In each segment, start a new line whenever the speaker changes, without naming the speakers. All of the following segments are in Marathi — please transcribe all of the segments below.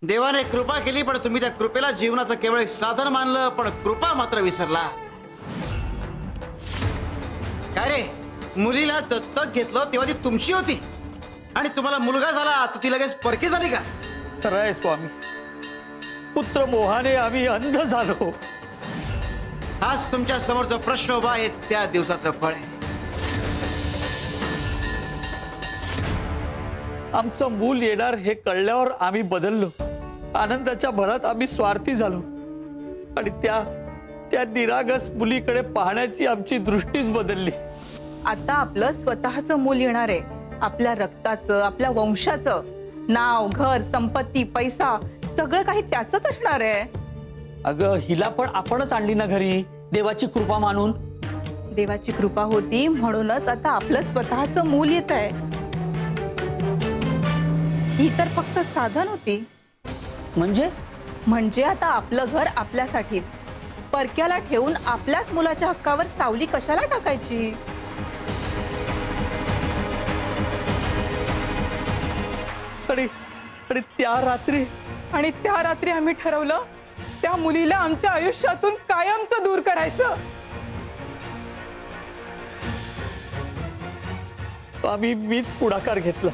देवाने कृपा केली, पण तुम्ही त्या कृपेला जीवनाचं केवळ एक साधन मानलं, पण कृपा मात्र विसरला. काय रे, मुलीला दत्तक घेतलं तेव्हा ती तुमची होती, आणि तुम्हाला मुलगा झाला तर ती लगेच परकी झाली का?
खरंय स्वामी, पुत्र मोहाने आम्ही अंध झालो.
हाच तुमच्या समोरचा प्रश्न उभा आहे, त्या दिवसाचं फळ आहे.
आमचं मूल येणार हे कळल्यावर आम्ही बदललो. आनंदाच्या भरात आम्ही स्वार्थी झालो आणि त्या निरागस मुलीकडे पाहण्याची आमची दृष्टीच बदलली.
आता आपलं स्वतःचं मूल येणार आहे. आपल्या रक्ताचं, आपल्या वंशाचं. नाव, घर, संपत्ती, पैसा सगळं काही त्याचंच असणार आहे.
अगं, हिला पण आपणच आणली ना घरी, देवाची कृपा मानून.
देवाची कृपा होती म्हणूनच आता आपलं स्वतःचं मूल येत आहे. ही तर फक्त साधन होती. म्हणजे आता आपलं घर आपल्यासाठीच. परक्याला ठेवून आपल्याच मुलाच्या हक्कावर सावली कशाला टाकायची?
आणि
त्या रात्री आम्ही ठरवलं त्या मुलीला आमच्या आयुष्यातून कायमचं दूर करायचं.
आम्ही मीच पुढाकार घेतला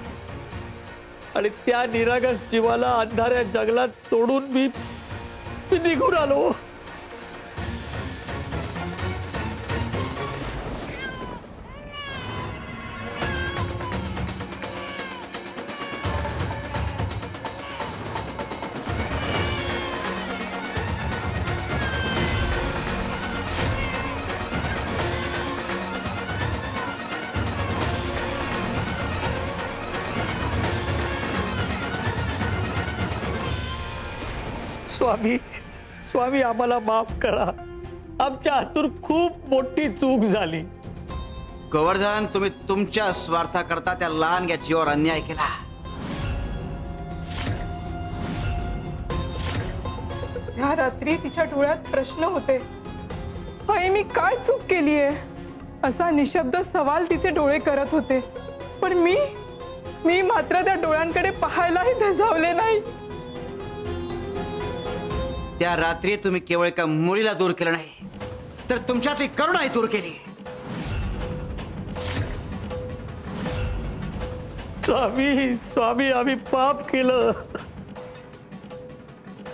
आणि त्या निरागस जीवाला अंधाऱ्या जंगलात सोडून मी निघून आलो. स्वामी आम्हाला माफ करा. आमच्या हातून खूप मोठी चूक झाली.
गोवर्धन, तुम्ही तुमच्या स्वार्थाकरता त्या लहानग्या जीवावर अन्याय केला.
ह्या रात्री तिच्या डोळ्यात प्रश्न होते. आई, मी काय चूक केलीये? असा निशब्द सवाल तिचे डोळे करत होते. पण मी मात्र त्या डोळ्यांकडे पाहायलाही धजावले नाही.
त्या रात्री तुम्ही केवळ एका मुलीला दूर केलं नाही, तर तुमच्यातली करुणाही दूर केली.
स्वामी आम्ही पाप केलं.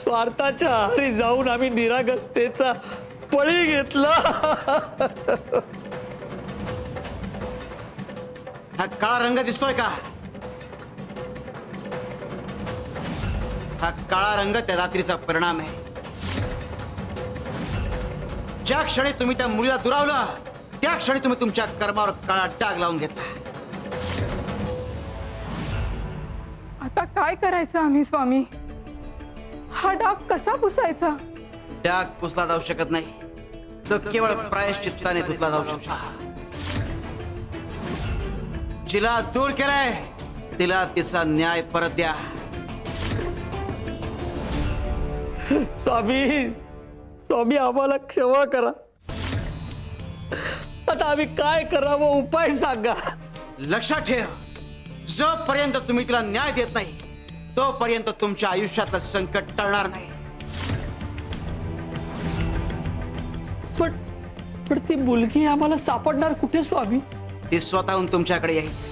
स्वार्थाच्या आहारी जाऊन आम्ही निरागसतेचा बळी घेतला.
हा काळा रंग दिसतोय का? हा काळा रंग त्या रात्रीचा परिणाम आहे. ज्या क्षणी तुम्ही त्या मुलीला दुरावलं, त्या क्षणी तुम्ही तुमच्या कर्मावर काळा डाग लावून घेतला.
आता काय करायचं आम्ही स्वामी? हा डाग कसा पुसायचा?
डाग पुसला जाऊ शकत नाही, तो केवळ प्रायश्चित्ताने धुतला जाऊ शकतो. जिला दूर केलाय तिला तिचा न्याय परत द्या.
स्वामी आम्हाला क्षमा करा. आता आम्ही काय करावं, उपाय सांगा.
लक्षात ठेव, जोपर्यंत तुम्ही तिला न्याय देत नाही तोपर्यंत तुमच्या आयुष्यातलं संकट टळणार नाही.
पण ती मुलगी आम्हाला सापडणार कुठे स्वामी?
ती स्वतःहून तुमच्याकडे येईल.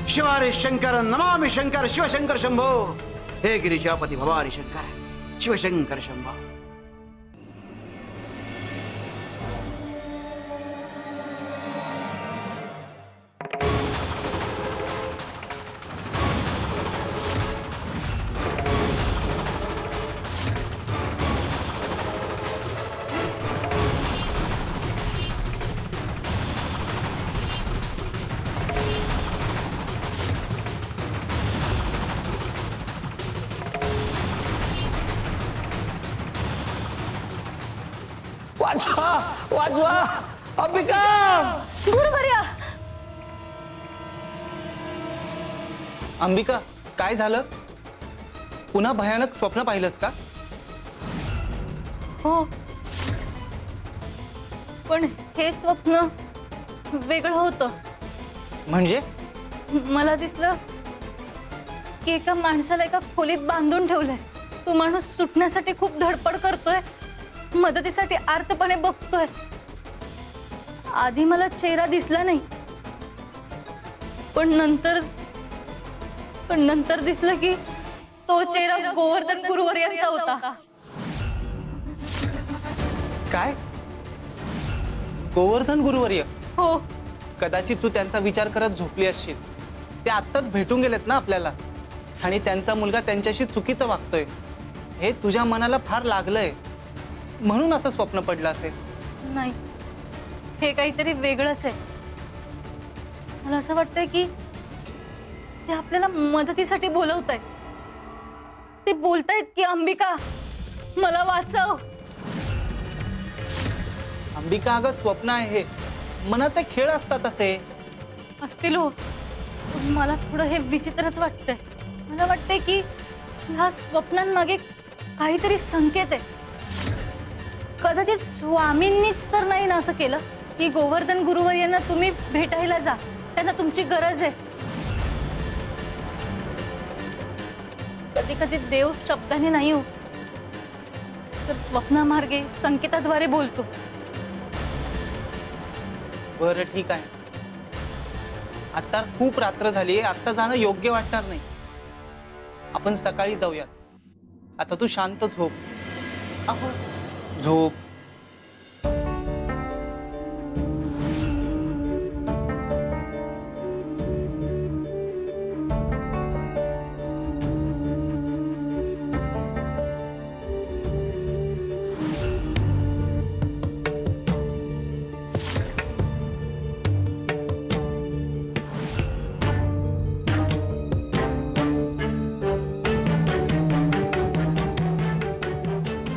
शिवारी शंकर नमामि शंकर शिवशंकर शंभो. हे गिरिजापती भवानी शंकर शिवशंकर शंभो.
वाचवा अंबिका.
गुरुवर्या,
अंबिका, काय झालं? पुन्हा भयानक स्वप्न पाहिलंस का?
हो, पण हे स्वप्न वेगळं होतं.
म्हणजे
मला दिसलं की एका माणसाला एका खोलीत बांधून ठेवलंय. तो माणूस सुटण्यासाठी खूप धडपड करतोय, मदतीसाठी आर्तपणे बघतोय. आधी मला चेहरा दिसला नाही, पण नंतर दिसलं की तो चेहरा गोवर्धन गुरुवर्यांचा होता.
काय? गोवर्धन गुरुवर्य?
हो,
कदाचित तू त्यांचा विचार करत झोपली असशील. ते आत्ताच भेटून गेलेत ना आपल्याला, आणि त्यांचा मुलगा त्यांच्याशी चुकीचं वागतोय हे तुझ्या मनाला फार लागलंय, म्हणून असं स्वप्न पडलं असेल.
नाही, हे काहीतरी वेगळंच आहे. मला असं वाटतंय की ते आपल्याला मदतीसाठी बोलवतायत. ते बोलतायत की अंबिका, मला वाचव.
अंबिका, अगं स्वप्न आहे हे, मनाचे खेळ असतात असे.
असतील हो, पण मला थोडं हे विचित्रच वाटतंय. मला वाटतंय की ह्या स्वप्नांमागे काहीतरी संकेत आहे. कदाचित स्वामींनीच तर नाही ना असं केलं की गोवर्धन गुरुवर्यांना तुम्ही भेटायला जा, त्यांना तुमची गरज आहे. कधी कधी देव शब्दाने नाही हो, तर स्वप्नामार्गे संकेताद्वारे बोलतो.
बरं ठीक आहे, आता खूप रात्र झाली, आता जाणं योग्य वाटणार नाही. आपण सकाळी जाऊया. आता तू शांत झोप.
अहो,
झोप.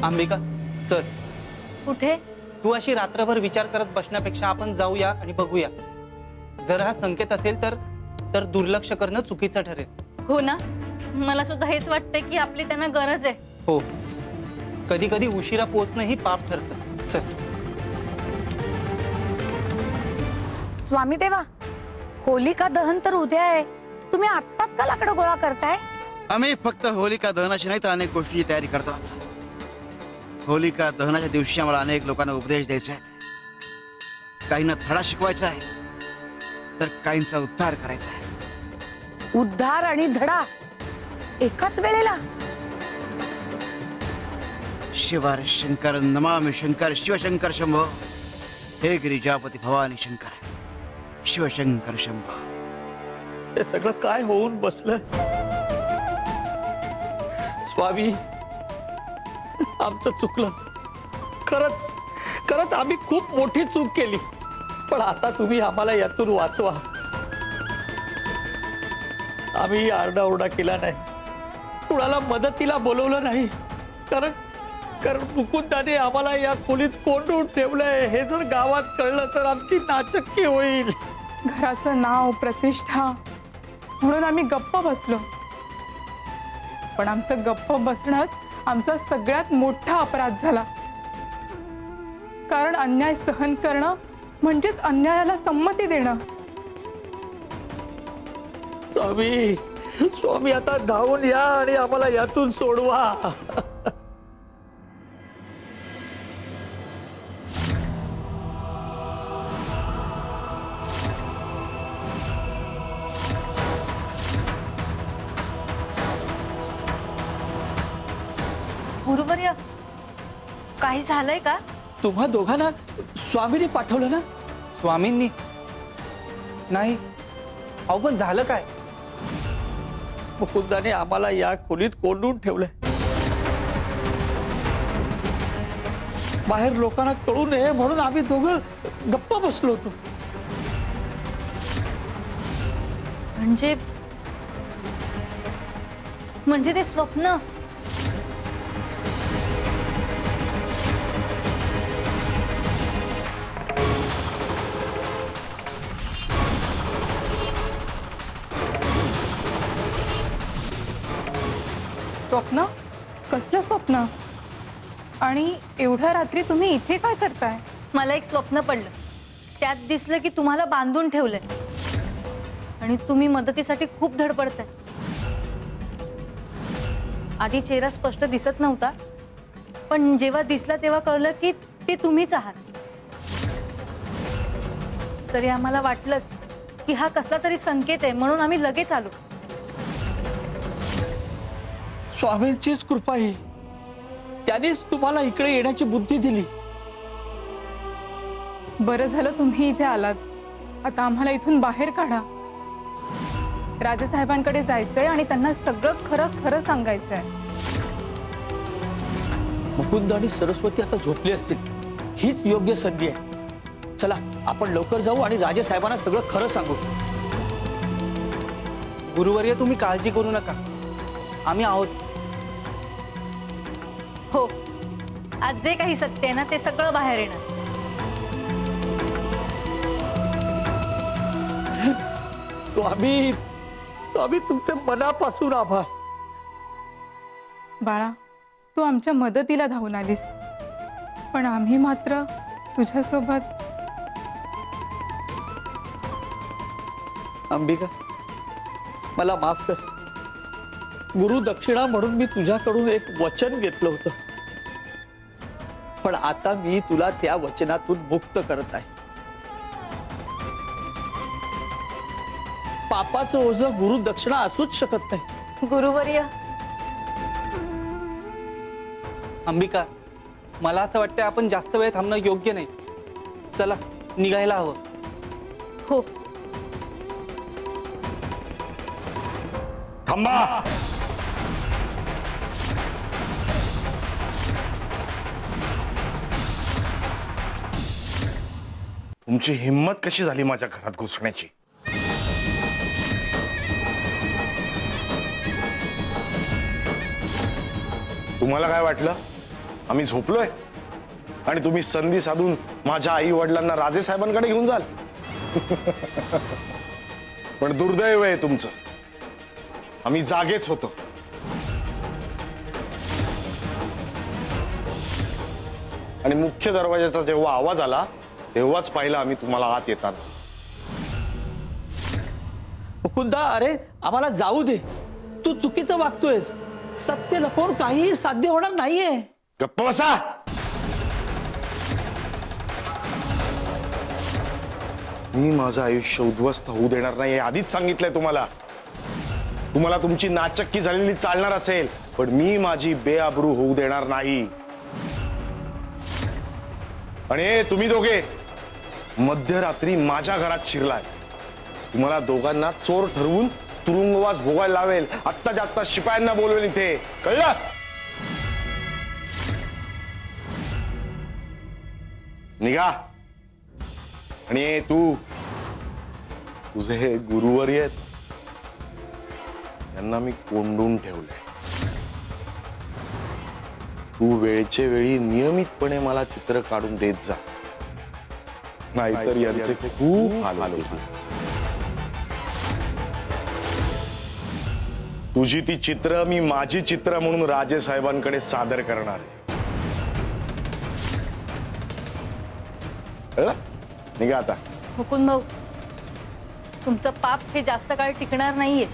अंबिका, चल.
कुठे?
तू अशी रात्रभर विचार करत बसण्यापेक्षा आपण जाऊया आणि बघूया. जर हा संकेत असेल तर दुर्लक्ष करणं चुकीचं ठरेल.
हो ना, मला सुद्धा हेच वाटतंय की आपली त्यांना गरज आहे.
हो, कधी कधी उशिरा पोहोचणं ही पाप ठरतं. चल.
स्वामी देवा, होलिका दहन तर उद्या आहे. तुम्ही आत्ताच का लाकडं गोळा करताय?
आम्ही फक्त होलिका दहनाची नाही तर अनेक गोष्टींची तयारी करतात. होलिका दहनाच्या दिवशी आम्हाला अनेक लोकांना उपदेश द्यायचे आहेत. काहींना धडा शिकवायचा आहे, तर काहींचा उद्धार करायचा आहे.
उद्धार आणि धडा एकाच वेळेला?
शिवार शंकर नमामि शंकर शिवशंकर शंभो. हे गिरिजापती भवानी शंकर शिवशंकर शंभो.
हे सगळं काय होऊन बसलं? स्वामी, आमचं चुकलं. खरंच आम्ही खूप मोठी चूक केली. पण आता तुम्ही आम्हाला यातून वाचवा. आम्ही आरडाओरडा केला नाही, कुणाला मदतीला बोलवलं नाही. कारण मुकुंदाने आम्हाला या खोलीत कोंडून ठेवलंय हे जर गावात कळलं तर आमची नाचक्की होईल.
घराचं नाव, प्रतिष्ठा म्हणून आम्ही गप्प बसलो. पण आमचं गप्प बसणंच आमचा सगळ्यात मोठा अपराध झाला. कारण अन्याय सहन करणं म्हणजेच अन्यायाला संमती देणं.
स्वामी आता धावून या आणि आम्हाला यातून सोडवा.
गुरुवर्य, काही झालंय का?
तुम्हा दोघांना स्वामीने पाठवलं ना?
स्वामींनी नाही. अहो, पण झालं काय?
मुकुंदाने आम्हाला या खोलीत कोंडून ठेवलंय. बाहेर लोकांना कळू नये म्हणून आम्ही दोघं गप्प बसलो होतो.
म्हणजे ते स्वप्न?
स्वप्न? कसलं स्वप्न? आणि एवढ्या रात्री तुम्ही इथे काय करताय?
मला एक स्वप्न पडलं. त्यात दिसलं की तुम्हाला बांधून ठेवलंय. आणि तुम्ही मदतीसाठी खूप धडपडताय. आधी चेहरा स्पष्ट दिसत नव्हता, पण जेव्हा दिसला तेव्हा कळलं की ते तुम्हीच आहात. तरी आम्हाला वाटलंच की हा कसला तरी संकेत आहे, म्हणून आम्ही लगेच आलो.
स्वामींचीच कृपा आहे, त्यानेच तुम्हाला इकडे येण्याची बुद्धी दिली.
बरं झालं तुम्ही इथे आलात. आता आम्हाला इथून बाहेर काढा. राजेसाहेबांकडे जायचंय आणि त्यांना सगळं खरं खरं सांगायचंय.
मुकुंद आणि सरस्वती आता झोपली असतील, हीच योग्य संधी आहे. चला आपण लवकर जाऊ आणि राजे साहेबांना सगळं खरं सांगू.
गुरुवर्य, तुम्ही काळजी करू नका, आम्ही आहोत.
हो, आज जे काही सत्य आहे ना ते सगळं बाहेर येणार.
स्वामी, स्वामी तुमचे मनापासून आभार.
बाळा, तू आमच्या मदतीला धावून आलीस, पण आम्ही मात्र तुझ्यासोबत.
अंबिका, मला माफ कर. गुरु दक्षिणा म्हणून मी तुझ्याकडून एक वचन घेतलं होतं, पण आता मी तुला त्या वचनातून मुक्त करत आहे. पापाचं ओझं गुरु दक्षिणा असूच शकत नाही.
गुरुवर्य,
अंबिका, मला असं वाटतं आपण जास्त वेळ थांबणं योग्य नाही. चला, निघायला हवं.
हो.
थांबा. तुमची हिम्मत कशी झाली माझ्या घरात घुसण्याची? तुम्हाला काय वाटलं आम्ही झोपलोय आणि तुम्ही संधी साधून माझ्या आई वडिलांना राजे साहेबांकडे घेऊन जाल? पण दुर्दैव आहे तुमचं, आम्ही जागेच होतो. आणि मुख्य दरवाजाचा जेव्हा आवाज आला तेव्हाच पाहिलं आम्ही तुम्हाला आत येताना.
मुकुंदा, अरे आम्हाला जाऊ दे. तू चुकीचं वागतोयस. सत्य लपवून काहीही साध्य होणार नाहीये.
गप्प बसा. मी माझं आयुष्य उद्ध्वस्त होऊ देणार नाही हे आधीच सांगितलंय तुम्हाला. तुम्हाला तुमची नाचक्की झालेली चालणार असेल, पण मी माझी बेआबरू होऊ देणार नाही. आणि हे तुम्ही दोघे मध्यरात्री माझ्या घरात शिरलाय. तुम्हाला दोघांना चोर ठरवून तुरुंगवास भोगायला लावेल. आत्ताच्या आत्ता शिपायांना बोलवेल इथे, कळलं? निघा. आणि तू, तुझे हे गुरुवर्य आहेत, यांना मी कोंडून ठेवलंय. तू वेळचे वेळी नियमितपणे मला चित्र काढून देत जा, नाहीतर यांचे खूप हाल होतील. तुझी ती चित्र मी माझी चित्र म्हणून राजे साहेबांकडे सादर करणार आहे. कळलं? निघा आता.
मुकुंद भाऊ, तुमचं पाप हे जास्त काळ टिकणार नाहीये.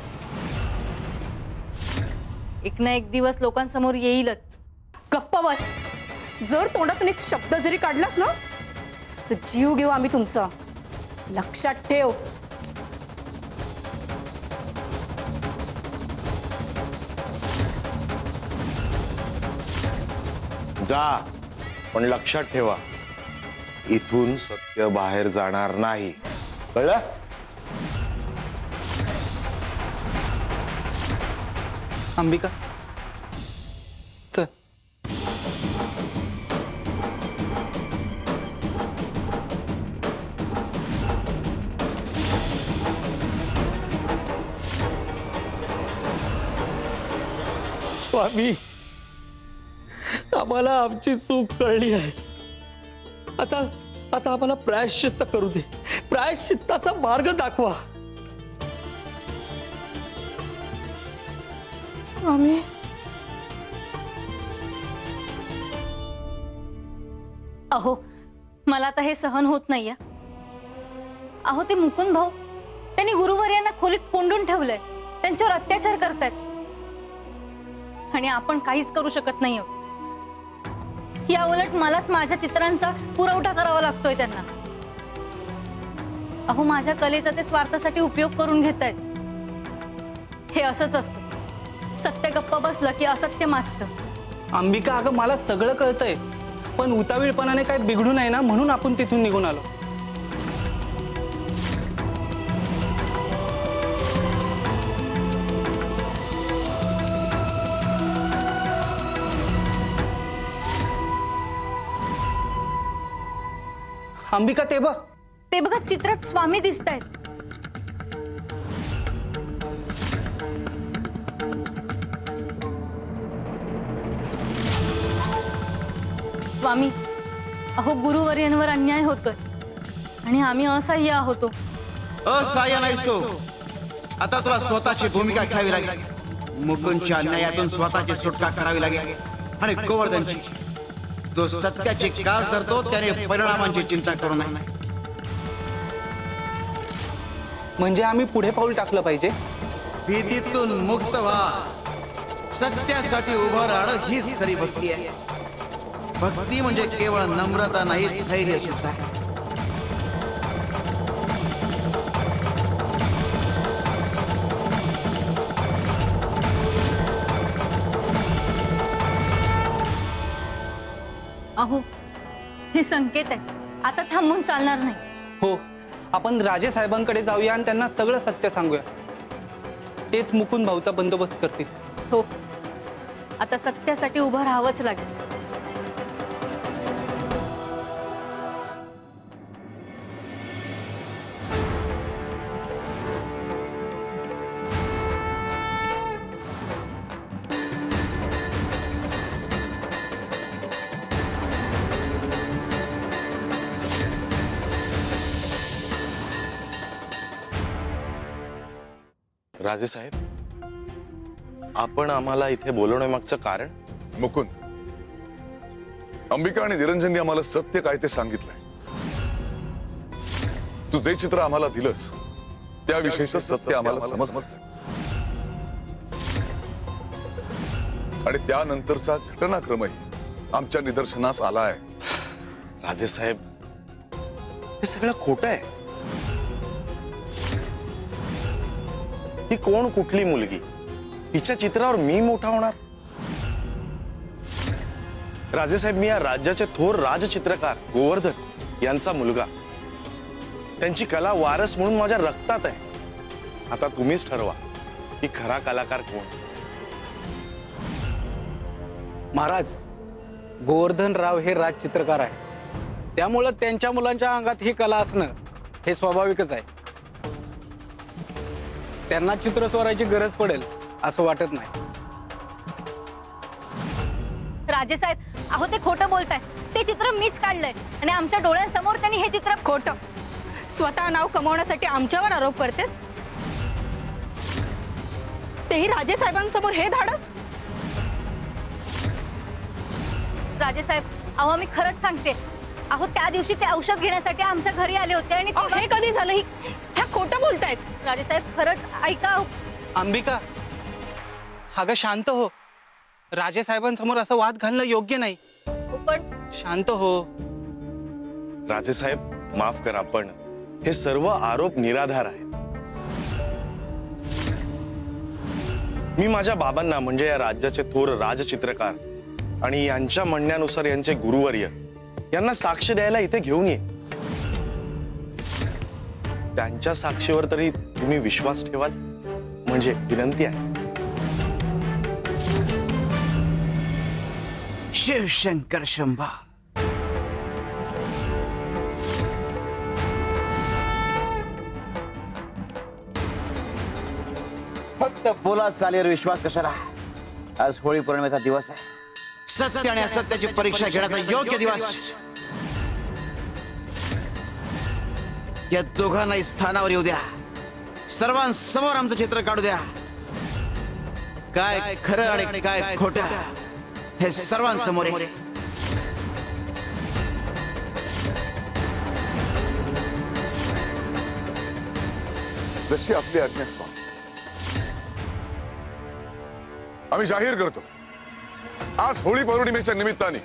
एक ना एक दिवस लोकांसमोर येईलच.
गप्प बस. जर तोंडातून एक शब्द जरी काढलास ना तर जीव घेऊ आम्ही तुमचा, लक्षात ठेव.
जा, पण लक्षात ठेवा, इथून सत्य बाहेर जाणार नाही. कळलं?
अंबिका, चल.
स्वामी, आम्हाला आमची चूक कळली आहे. आता आता आम्हाला प्रायश्चित्त करू दे. प्रायश्चित्ताचा मार्ग दाखवा.
आम्ही
अहो, मला आता हे सहन होत नाहीये. अहो, ते मुकुंद भाऊ त्यांनी गुरुवर्यांना खोलीत कोंडून ठेवलंय, त्यांच्यावर अत्याचार करतायत आणि आपण काहीच करू शकत नाही आहोत। या उलट मलाच माझ्या चित्रांचा पुरवठा करावा लागतोय त्यांना। अहो, माझ्या कलेचा ते स्वार्थासाठी उपयोग करून घेतायत। हे असंच असतं, सत्य गप्प बसलं की असत्य माजतं।
अंबिका, अगं मला सगळं कळतंय, पण उतावीळपणाने काय बिघडू नये ना म्हणून आपण तिथून निघून आलो। अंबिका, ते बघ।
ते बघा, चित्रात स्वामी दिसतायत। स्वामी, अहो गुरुवर्यांवर अन्याय होतोय आणि आम्ही असहाय्य आहोतो।
असहाय्य नाहीस तू, आता तुला स्वतःची भूमिका घ्यावी लागेल। मुकुंदच्या अन्यायातून स्वतःची सुटका करावी लागेल आणि गोवर्धनची, जो सत्याची कास धरतो त्याने परिणामांची चिंता करू नये।
म्हणजे आम्ही पुढे पाऊल टाकलं पाहिजे।
भीतीतून मुक्त व्हा, सत्यासाठी उभं राहणं हीच खरी भक्ती आहे। भक्ती म्हणजे केवळ नम्रता नाही, धैर्य सुद्धा आहे।
अहो, हे संकेत आहे, आता थांबून चालणार नाही।
हो, आपण राजे साहेबांकडे जाऊया आणि त्यांना सगळं सत्य सांगूया। तेच मुकुंद भाऊचा बंदोबस्त करतील।
हो, आता सत्यासाठी उभं राहावंच लागेल।
राजेसाहेब, आपण आम्हाला इथे बोलवण्यामागचं कारण?
मुकुंद, अंबिका आणि निरंजनने आम्हाला सत्य काय ते सांगितलंय। तू जे चित्र आम्हाला दिलंस त्याविषयीचं सत्य आम्हाला समजलं आणि त्यानंतरचा घटनाक्रमही आमच्या निदर्शनास आलाय।
राजेसाहेब, हे सगळं खोटं आहे। ही कोण कुठली मुलगी, हिच्या चित्रावर मी मोठा होणार? राजेसाहेब, मी या राज्याचे थोर राजचित्रकार गोवर्धन यांचा मुलगा, त्यांची कला वारस म्हणून माझ्या रक्तात आहे। आता तुम्हीच ठरवा की खरा कलाकार कोण।
महाराज, गोवर्धन राव हे राजचित्रकार आहे, त्यामुळं त्यांच्या मुलांच्या अंगात ही कला असणं हे स्वाभाविकच आहे। त्यांना चित्र चोरायची गरज पडेल असं वाटत नाही।
राजेसाहेब, अहो ते खोटं बोलताय। ते चित्र मीच काढलंय आणि आमच्या डोळ्यांसमोर त्यांनी हे चित्र
खोटं, स्वतः नाव कमवण्यासाठी आमच्यावर आरोप करतेस, तेही राजे साहेबांसमोर हे धाडस?
राजेसाहेब, अहो मी खरंच सांगते, अहो त्या दिवशी ते औषध घेण्यासाठी आमच्या घरी आले होते आणि
अहो, हे कधी झालं? ह्या खोटं बोलतायत।
राजेसाहेब, खरंच ऐका।
अंबिका, अगं शांत हो। राजे साहेबांसमोर असं वाद घालणं योग्य नाही।
पण
शांत हो।
राजेसाहेब, माफ करा, पण हे सर्व आरोप निराधार आहेत। मी माझ्या बाबांना, म्हणजे या राज्याचे थोर राजचित्रकार आणि यांच्या म्हणण्यानुसार यांचे गुरुवर्य यांना साक्ष द्यायला इथे घेऊन ये। त्यांच्या साक्षीवर तरी तुम्ही विश्वास ठेवाल, म्हणजे विनंती आहे।
शिवशंकर शंभा, फक्त बोला चालेल, विश्वास कशाला? आज होळी पौर्णिमेचा दिवस आहे, सत्य आणि असत्याची परीक्षा घेण्याचा योग्य दिवस। या दोघांनाही स्थानावर येऊ द्या, सर्वांसमोर आमचं चित्र काढू द्या। काय खरं आणि काय खोटं हे सर्वांसमोर आहे।
जशी आपली आज्ञा स्वामी. आम्ही जाहीर करतो, आज होळी पौर्णिमेच्या निमित्ताने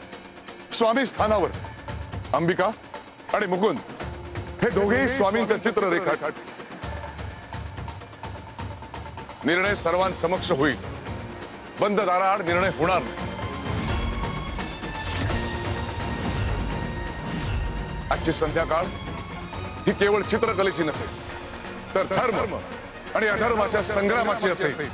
स्वामी स्थानावर अंबिका आणि मुकुंद हे दोघेही स्वामींचं चित्र रेखाटत. निर्णय सर्वांसमक्ष होईल. बंद दाराआड निर्णय होणार नाही. आजची संध्याकाळ ही केवळ चित्रकलेची नसेल, तर धर्म आणि अधर्माच्या संग्रामाची असेल.